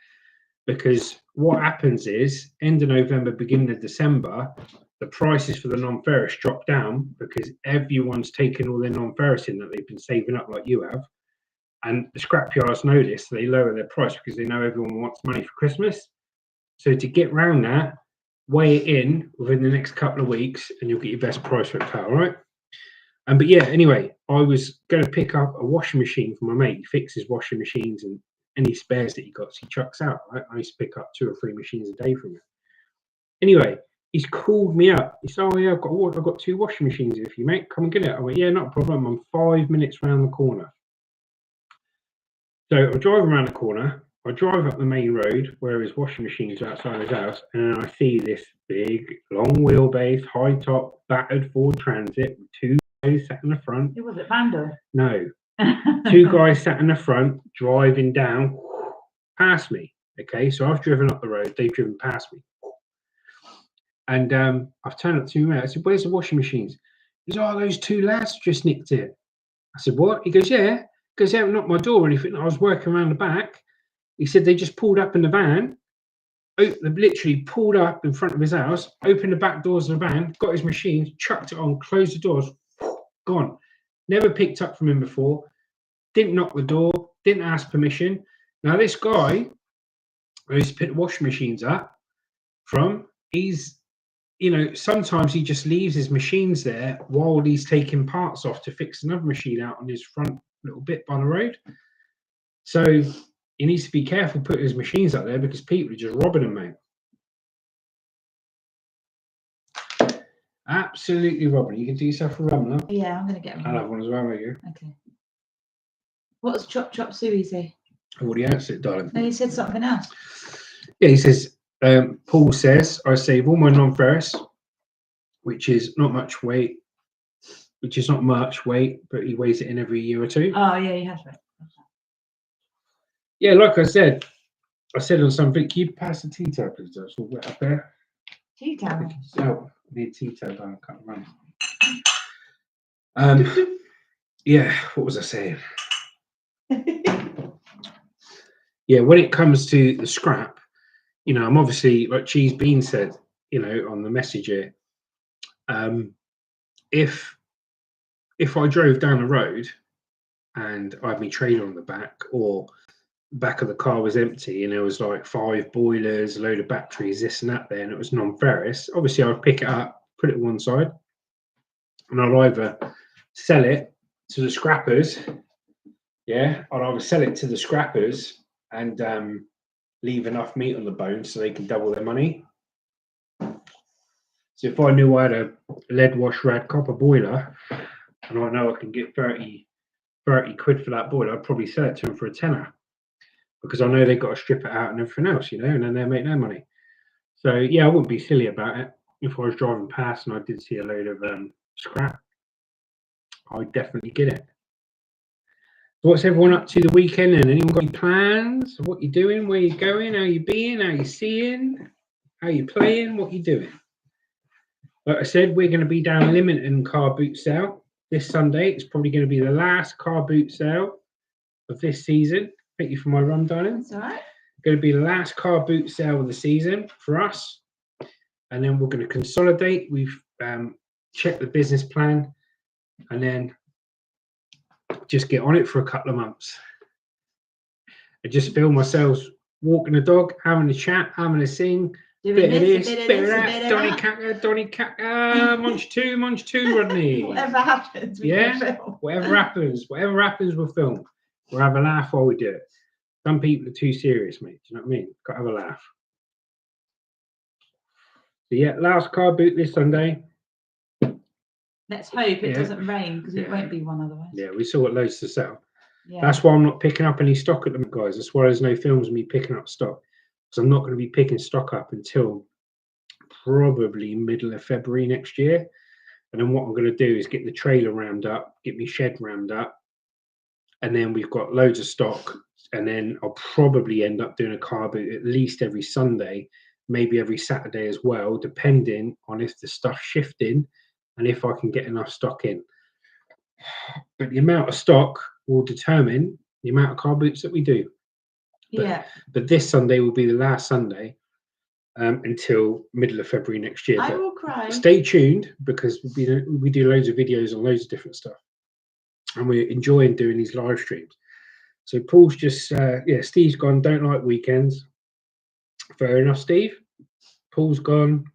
because what happens is end of November, beginning of December, the prices for the non-ferrous drop down because everyone's taken all their non-ferrous in that they've been saving up like you have. And the scrapyards know this, so they lower their price because they know everyone wants money for Christmas. So to get round that, weigh it in within the next couple of weeks and you'll get your best price for it, pal, all right? But yeah, anyway, I was going to pick up a washing machine for my mate. He fixes washing machines and any spares that he got, he chucks out, right? I used to pick up 2 or 3 machines a day from him. Anyway, he's called me up. He said, oh yeah, I've got 2 washing machines here for you, mate. Come and get it. I went, yeah, not a problem. I'm 5 minutes round the corner. So I drive around the corner. I drive up the main road where his washing machines are outside his house, and I see this big, long wheelbase, high top, battered Ford Transit with 2 guys sat in the front. Who was it, Bando? No, 2 guys sat in the front, driving down past me. Okay, so I've driven up the road, they've driven past me. And I've turned up to him. I said, where's the washing machines? He goes, oh, those 2 lads just nicked it. I said, what? He goes, yeah. He goes, they haven't knocked my door or anything. I was working around the back. He said they just pulled up in the van. They literally pulled up in front of his house, opened the back doors of the van, got his machines, chucked it on, closed the doors, gone. Never picked up from him before. Didn't knock the door, didn't ask permission. Now this guy who used to pick the washing machines up from, he's, you know, sometimes he just leaves his machines there while he's taking parts off to fix another machine out on his front little bit by the road. So he needs to be careful putting his machines up there because people are just robbing them, mate. Absolutely robbing. You can do yourself a rum now. Yeah, I'm going to get one. I'll have one as well, mate. Okay. What does Chop Chop Suey say? I've already answered it, darling. No, he said something else. Yeah, he says, Paul says, I save all my non-ferrous, which is not much weight, but he weighs it in every year or 2. Oh, yeah, he has right. Yeah, like I said on something, can you pass the tea towel, please? That's all wet up there. Tea towel. Oh, I need a tea towel down, I can't run. Yeah, what was I saying? Yeah, when it comes to the scrap, you know, I'm obviously, like Cheese Bean said, you know, on the message here, if I drove down the road and I had my trailer on the back, or back of the car was empty and there was like 5 boilers, a load of batteries, this and that there, and it was non-ferrous, obviously I'd pick it up, put it one side, and I'd either sell it to the scrappers, yeah, I'd either sell it to the scrappers and leave enough meat on the bone so they can double their money. So if I knew I had a lead wash rad copper boiler and I know I can get 30 quid for that boiler, I'd probably sell it to them for a tenner, because I know they've got to strip it out and everything else, you know, and then they'll make their money. So yeah, I wouldn't be silly about it. If I was driving past and I did see a load of scrap, I'd definitely get it. So what's everyone up to the weekend then? Anyone got any plans? What you doing? Where you going? How you being? How you seeing? How you playing? What you doing? Like I said, we're going to be down Lymington car boot sale this Sunday. It's probably going to be the last car boot sale of this season. Thank you for my rum, darling. That's all right. Going to be the last car boot sale of the season for us. And then we're going to consolidate. We've checked the business plan and then just get on it for a couple of months. I just feel myself walking the dog, having a chat, having a sing. Bit of this, bit of that. Donny Cacker, Munch 2, Rodney. Whatever happens. Yeah, whatever happens, we'll film. We'll have a laugh while we do it. Some people are too serious, mate. Do you know what I mean? Got to have a laugh. So yeah, last car boot this Sunday. Let's hope it doesn't rain, because it won't be one otherwise. Yeah, we still got loads to sell. Yeah. That's why I'm not picking up any stock at the moment, guys. That's why there's no films of me picking up stock. Because I'm not going to be picking stock up until probably middle of February next year. And then what I'm going to do is get the trailer rammed up, get my shed rammed up, and then we've got loads of stock. And then I'll probably end up doing a car boot at least every Sunday, maybe every Saturday as well, depending on if the stuff's shifting and if I can get enough stock in. But the amount of stock will determine the amount of car boots that we do. Yeah. But this Sunday will be the last Sunday until middle of February next year. I But will cry. stay tuned, because we do loads of videos on loads of different stuff, and we're enjoying doing these live streams. So Paul's just Steve's gone. Don't like weekends. Fair enough, Steve. Paul's gone.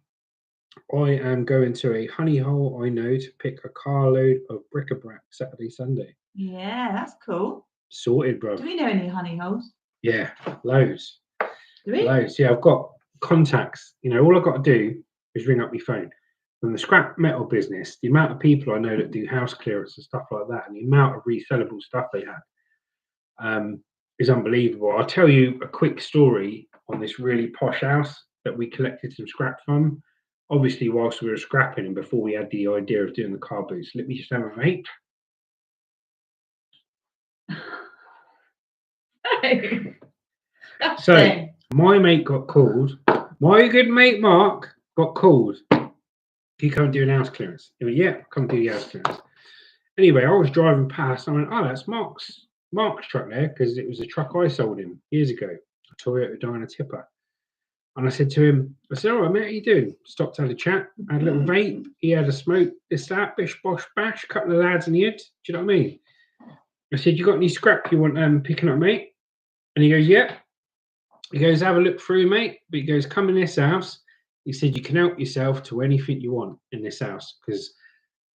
I am going to a honey hole I know to pick a carload of bric-a-brac Saturday, Sunday. Yeah, that's cool. Sorted, bro. Do we know any honey holes? Yeah, loads. Do we? Loads. Yeah, I've got contacts. All I've got to do is ring up my phone. From the scrap metal business, the amount of people I know that do house clearance and stuff like that, and the amount of resellable stuff they have is unbelievable. I'll tell you a quick story on this really posh house that we collected some scrap from. Obviously, whilst we were scrapping and before we had the idea of doing the car boots. Let me just have a vape. So, my mate got called. My good mate Mark got called. Can you come do an house clearance? He went, yeah, come do the house clearance. Anyway, I was driving past. I went, oh, that's Mark's truck there, because it was a truck I sold him years ago, a Toyota Dyna Tipper. And I said to him, I said, all right, mate, how you doing? Stopped, had a chat, had a little vape. He had a smoke, this, that, bish, bosh, bash, couple of lads in the head. Do you know what I mean? I said, you got any scrap you want picking up, mate? And he goes, yeah. He goes, have a look through, mate. But he goes, come in this house. He said, you can help yourself to anything you want in this house. Because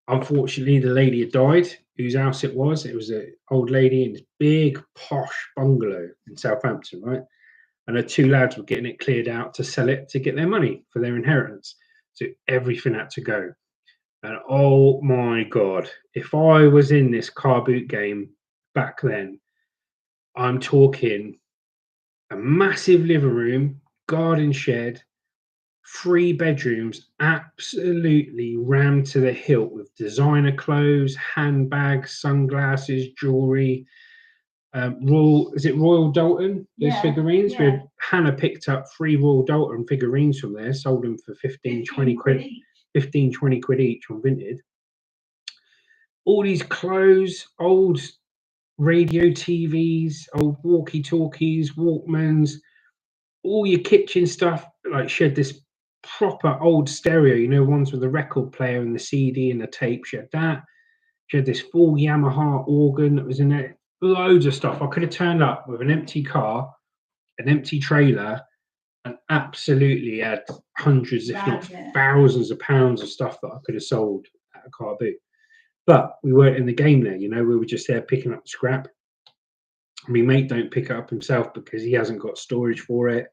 unfortunately, the lady had died, whose house it was. It was an old lady in this big, posh bungalow in Southampton, right? And the two lads were getting it cleared out to sell it to get their money for their inheritance. So everything had to go. And oh my God, if I was in this car boot game back then, I'm talking a massive living room, garden shed, 3 bedrooms, absolutely rammed to the hilt with designer clothes, handbags, sunglasses, jewelry. Royal Dalton? Those figurines. Yeah. Hannah picked up 3 Royal Dalton figurines from there, sold them for 15, 20 quid. 15, 20 quid each on Vinted. All these clothes, old radio TVs, old walkie-talkies, Walkmans, all your kitchen stuff. Like, she had this proper old stereo, ones with the record player and the CD and the tape. She had that. She had this full Yamaha organ that was in it. Loads of stuff. I could have turned up with an empty car, an empty trailer, and absolutely had hundreds, if not thousands of pounds of stuff that I could have sold at a car boot. But we weren't in the game there, we were just there picking up the scrap. I mean, mate don't pick it up himself because he hasn't got storage for it.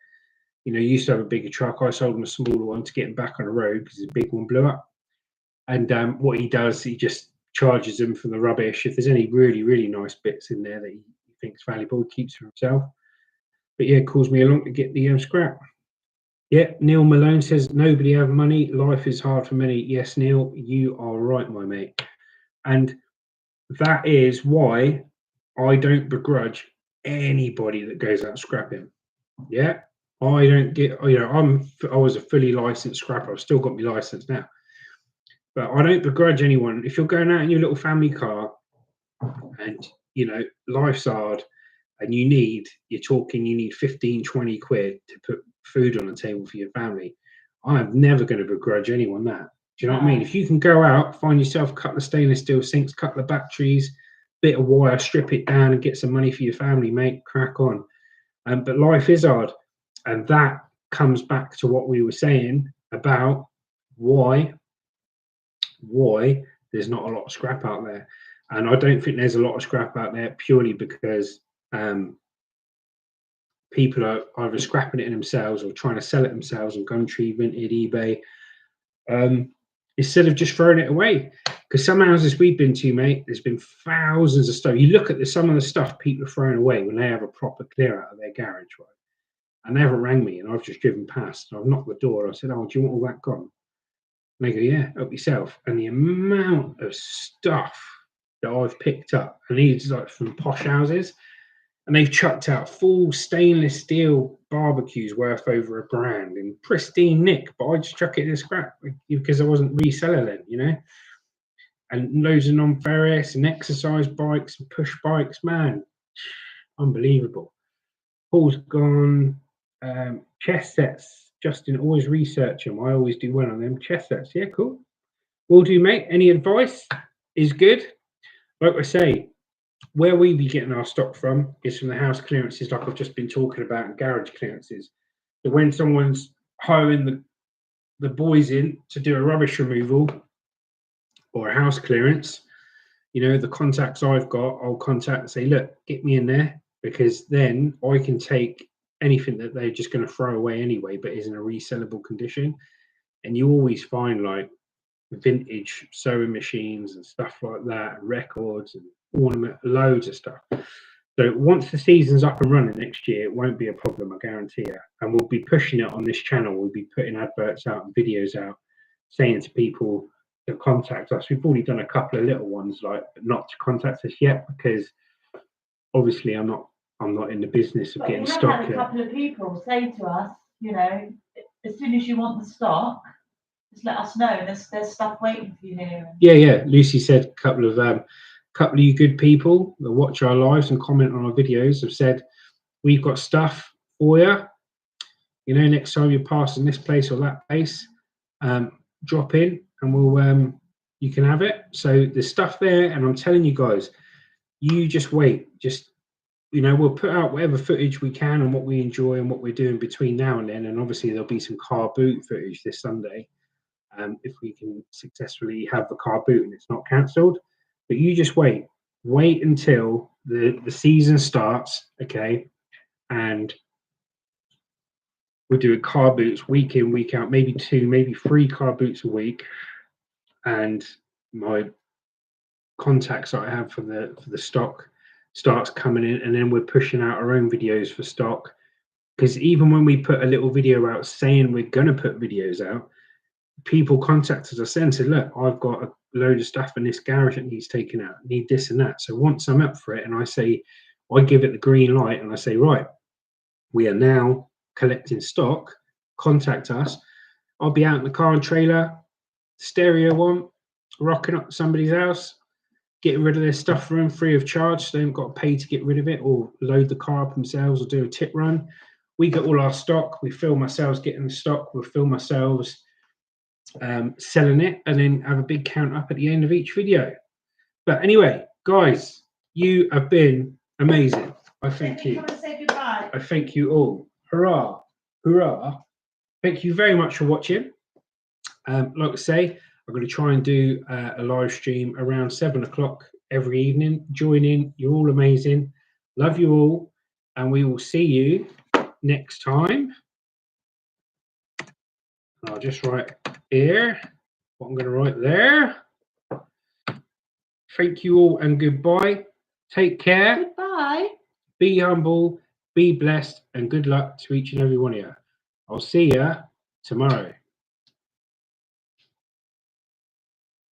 He used to have a bigger truck. I sold him a smaller one to get him back on the road because his big one blew up. And what he does, he just charges them for the rubbish. If there's any really, really nice bits in there that he thinks valuable, he keeps for himself. But yeah, it calls me along to get the scrap. Yeah, Neil Malone says, nobody have money. Life is hard for many. Yes, Neil, you are right, my mate. And that is why I don't begrudge anybody that goes out scrapping. Yeah, I don't get, I was a fully licensed scrapper. I've still got my license now. But I don't begrudge anyone. If you're going out in your little family car and, life's hard and you need 15, 20 quid to put food on the table for your family, I'm never going to begrudge anyone that. Do you know what I mean? If you can go out, find yourself a couple of stainless steel sinks, couple of batteries, bit of wire, strip it down and get some money for your family, mate, crack on. But life is hard. And that comes back to what we were saying about why there's not a lot of scrap out there. And I don't think there's a lot of scrap out there purely because people are either scrapping it in themselves or trying to sell it themselves on Gumtree, Vinted, eBay, instead of just throwing it away. Because some houses we've been to, mate, there's been thousands of stuff. You look at some of the stuff people are throwing away when they have a proper clear out of their garage, right? And they haven't rang me, and I've just driven past. And I've knocked the door. I said, "Oh, do you want all that gone?" And they go, "Yeah, help yourself." And the amount of stuff that I've picked up, and these like from posh houses, and they've chucked out full stainless steel barbecues worth over £1,000 in pristine nick, but I just chuck it in the scrap because I wasn't reseller then, And loads of non-ferrous and exercise bikes and push bikes, man, unbelievable. Paul's gone. Chess sets. Justin, always research them. I always do well on them. Chess sets. Yeah, cool. Will do, mate. Any advice is good. Like I say, where we be getting our stock from is from the house clearances, like I've just been talking about, and garage clearances. So when someone's hiring the boys in to do a rubbish removal or a house clearance, you know, the contacts I've got, I'll contact and say, look, get me in there, because then I can take anything that they're just going to throw away anyway, but is in a resellable condition. And you always find like vintage sewing machines and stuff like that, and records and ornament, loads of stuff. So once the season's up and running next year, it won't be a problem, I guarantee you. And we'll be pushing it on this channel. We'll be putting adverts out and videos out, saying to people to contact us. We've already done a couple of little ones, like not to contact us yet, because obviously I'm not in the business of But getting we have stock had a yet. couple of people say to us, you know, as soon as you want the stock, just let us know. There's stuff waiting for you here. Yeah. Lucy said a couple of you good people that watch our lives and comment on our videos have said, we've got stuff for you. You know, next time you're passing this place or that place, drop in and we'll you can have it. So there's stuff there, and I'm telling you guys, you just wait. Just, you know, we'll put out whatever footage we can and what we enjoy and what we're doing between now and then. And obviously there'll be some car boot footage this Sunday, if we can successfully have the car boot and it's not cancelled. But you just wait until the season starts, okay? And we'll do car boots week in, week out, maybe 2, maybe 3 car boots a week. And my contacts that I have for the stock starts coming in, and then we're pushing out our own videos for stock. Because even when we put a little video out saying we're going to put videos out, people contacted us and said, look, I've got a load of stuff in this garage that needs taken out, need this and that. So once I'm up for it and I give it the green light and I say, right, we are now collecting stock, contact us. I'll be out in the car and trailer, stereo on, rocking up somebody's house, getting rid of their stuff for them free of charge. So they haven't got to pay to get rid of it or load the car up themselves or do a tip run. We get all our stock. We film ourselves getting the stock. We'll film ourselves selling it, and then have a big count up at the end of each video. But anyway, guys, you have been amazing. I thank you. Say goodbye. I thank you all. Hurrah, hurrah. Thank you very much for watching. Like I say, I'm going to try and do a live stream around 7 o'clock every evening. Join in. You're all amazing. Love you all. And we will see you next time. I'll just write here what I'm going to write there. Thank you all and goodbye. Take care. Goodbye. Be humble, be blessed, and good luck to each and every one of you. I'll see you tomorrow.